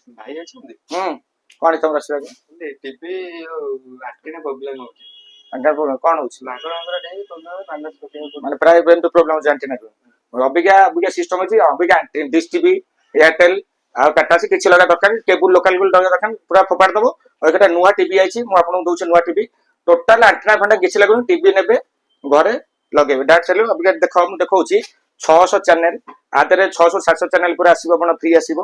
ଭାଇ ଅଛନ୍ତି କଣ ତମର ଆସିବା ଟିଭି ଆଣ୍ଟିନା ପ୍ରୋବ୍ଲେମ ହଉଛି। କଣ ହଉଛି ମାଗଣାଙ୍କର ନେଇ ବାଲାନ୍ସ ପକେଇବାକୁ ମାନେ ପ୍ରାୟ ଏମିତି ପ୍ରୋବ୍ଲେମ ହଉଛି ଆଣ୍ଟିନା ଅବିକା ଅବିକା ସିଷ୍ଟମ ଅଛି ଅବିକା ଡିସ୍ ଟିଭି ଏୟାରଟେଲ ଆଉ ଟାଟା ସି କିଛି ଲଗା ଦରକାର କେବୁଲ ଲୋକାଲ ବିଲ୍ ଲଗା ଦରକାର ପୁରା ଫୋପାଡ଼ି ଦବ ଆଉ ଏଟା ନୂଆ ଟିଭି ଆଇଛି ମୁଁ ଆପଣଙ୍କୁ ଦଉଛି ନୂଆ ଟିଭି ଟୋଟାଲ ଆଣ୍ଟିନା ଫାଣ୍ଟା କିଛି ଲାଗୁନି ଟିଭି ନେବେ ଘରେ ଲଗେଇବେ ଡାଇରେକ୍ଟ ଚାଲିବ ଅବିକା ଦେଖ ମୁଁ ଦେଖଉଛି 600 ଚ୍ୟାନେଲ ଆ ଦେହରେ 600 700 ଚ୍ୟାନେଲ ପୁରା ଆସିବ ଆପଣ ଫ୍ରି ଆସିବ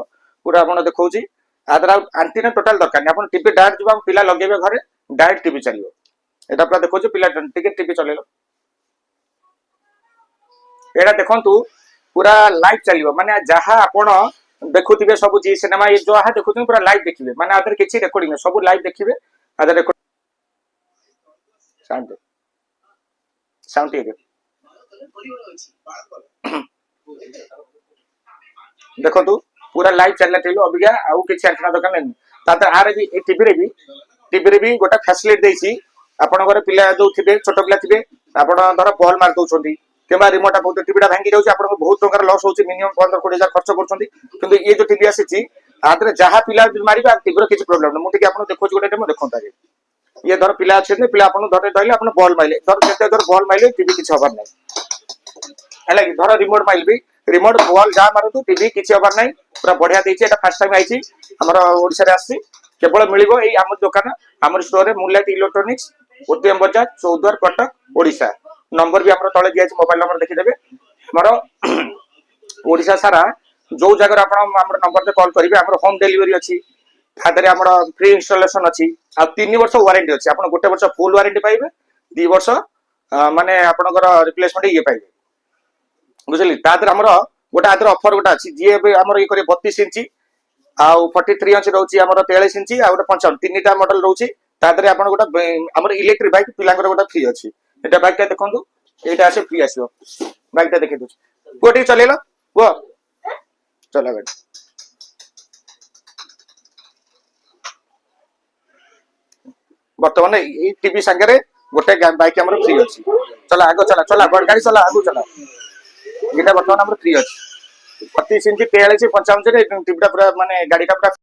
ପୁରା ଆପଣ ଦେଖଉଛି ଆ ଦେହରେ ଆଣ୍ଟିନା ଟୋଟାଲ ଦରକାର ନାହିଁ ଆପଣ ଟିଭି ଡାଇରେକ୍ଟ ଯିବ ପିଲା ଲଗେଇବେ ଘରେ ଡାଇରେକ୍ଟ ଟିଭି ଚାଲିବ এটা পুরা দেখুଛୁ ପିଲା ଟିକେ ଟିଭି ଚଲେଇଲ ଏଇଟା ଦେଖନ୍ତୁ ପୁରା ଲାଇଭ ଚାଲିବ ମାନେ ଯାହା ଆପଣ ଦେଖୁଥିବେ ସବୁ ଜି ସିନେମା ଏ ଯାହା ଦେଖୁଥିବେ ପୁରା ଲାଇଭ ଦେଖିବେ ମାନେ ଆଦର କିଛି ରେକର୍ଡିଂ ନାହିଁ ସବୁ ଲାଇଭ ଦେଖିବେ ଆଦର ରେକର୍ଡ ସାଉଣ୍ଡ ସାଉଣ୍ଡ ଟିକେ ଦେଖନ୍ତୁ ପୁରା ଲାଇଭ ଚାଲିଲା ଟିଭି ଅବିକା ଆଉ କିଛି ଆଣ୍ଟିନା ଦରକାର ନାହିଁ ତାପରେ ଆର ବି ଏ ଟିଭିରେ ବି ଗୋଟେ ଫ୍ୟାସିଲିଟି ଦେଇଛି ଆପଣଙ୍କର ପିଲା ଯୋଉ ଥିବେ ଛୋଟ ପିଲା ଥିବେ ଆପଣ ଧର ବଲ ମାରି ଦଉଛନ୍ତି କିମ୍ବା ରିମୋଟ ବହୁତ ଟିଭିଟା ଭାଙ୍ଗି ଯାଉଛି ଆପଣଙ୍କୁ ବହୁତ ଟଙ୍କାର ଲସ୍ ହଉଛି ମିନିମମ୍ 15-20 ହଜାର ଖର୍ଚ୍ଚ କରୁଛନ୍ତି କିନ୍ତୁ ଇଏ ଯୋଉ ଟିଭି ଆସିଛି ଆଦରେ ଯାହା ପିଲା ମାରିବେ ଟିଭିର କିଛି ପ୍ରୋବ୍ଲେମ ନାହିଁ ମୁଁ ଟିକେ ଆପଣଙ୍କୁ ଦେଖୁଛି ଗୋଟେ ମୁଁ ଦେଖନ୍ତୁ ଆଜ୍ଞା ଇଏ ଧର ପିଲା ଅଛନ୍ତି ପିଲା ଆପଣଙ୍କୁ ଧରିଲେ ଆପଣ ବଲ୍ ମାଇଲେ ଧର ଯେତେ ଧର ବଲ୍ ମାଇଲେ ଟିଭି କିଛି ହବାର ନାହିଁ ହେଲା କି ଧର ରିମୋଟ ମାଇଲେ ବି ରିମୋଟ ବଲ୍ ଯାହା ମାରନ୍ତୁ ଟିଭି କିଛି ହବାର ନାହିଁ ପୁରା ବଢିଆ ଦେଇଛି ଏଟା ଫାର୍ଷ୍ଟ ଟାଇମ ଆଇଛି ଆମର ଓଡିଶାରେ ଆସିଛି କେବଳ ମିଳିବ ଏଇ ଆମ ଦୋକାନ ଆମର ଷ୍ଟୋରରେ ମୁନଲାଇଟ ଇଲେକ୍ଟ୍ରୋନିକ୍ସ ଉଦ୍ୟମ ବଜାର ଚୌଦ୍ୱାର କଟକ ଓଡିଶା ନମ୍ବର ବି ଆମର ତଳେ ଦିଆଯାଇଛି ମୋବାଇଲ ନମ୍ବର ଦେଖିଦେବେ ଆମର ଓଡିଶା ସାରା ଯୋଉ ଜାଗାରେ ଆପଣ ଆମର ନମ୍ବରରେ କଲ୍ କରିବେ ଆମର ହୋମ ଡେଲିଭରି ଅଛି ତାଦେହରେ ଆମର ଫ୍ରି ଇନଷ୍ଟଲେସନ ଅଛି ଆଉ 3 ବର୍ଷ ୱାରେଣ୍ଟି ଅଛି ଆପଣ ଗୋଟେ ବର୍ଷ ଫୁଲ ୱାରେଣ୍ଟି ପାଇବେ 2 ବର୍ଷ ମାନେ ଆପଣଙ୍କର ରିପ୍ଲେସମେଣ୍ଟ ଇଏ ପାଇବେ ବୁଝିଲେ ତାଦେହରେ ଆମର ଗୋଟେ ଆଦେହରେ ଅଫର ଗୋଟେ ଅଛି ଯିଏ ଏବେ ଆମର ଇଏ କରିବେ 32 ଇଞ୍ଚ ଆଉ 43 ଇଞ୍ଚ ରହୁଛି ଆମର 43 ଇଞ୍ଚ ଆଉ ଗୋଟେ 55 ତିନିଟା ମଡେଲ ରହୁଛି ତାଦେହରେ ଆପଣ ଗୋଟେ ଆମର ଇଲେକ୍ଟ୍ରିକ ବାଇକ୍ ପିଲାଙ୍କର ଗୋଟେ ଫ୍ରି ଅଛି এটা বাইকটা দেখନ୍ତୁ এইটা আছে ফ্রি আসিব বাইকটা দেখে দଉଛି পুଅ ଟିକେ ଚଲେଇଲ ପୁଅ ଚଲା ଗାଡି ବର୍ତ୍ତମାନ ଏଇ ଟିଭି ସାଙ୍ଗରେ ଗୋଟେ ବାଇକ୍ ଆମର ଫ୍ରି ଅଛି ଚଲା ଆଗ ଚଲା ଗାଡି ଚଲା ଆଗକୁ ଚଲା ଏଇଟା ବର୍ତ୍ତମାନ ଆମର ଫ୍ରି ଅଛି 32 ଇଞ୍ଚ 43 55 ରେ ଟିଭିଟା ପୁରା ମାନେ ଗାଡିଟା ପୁରା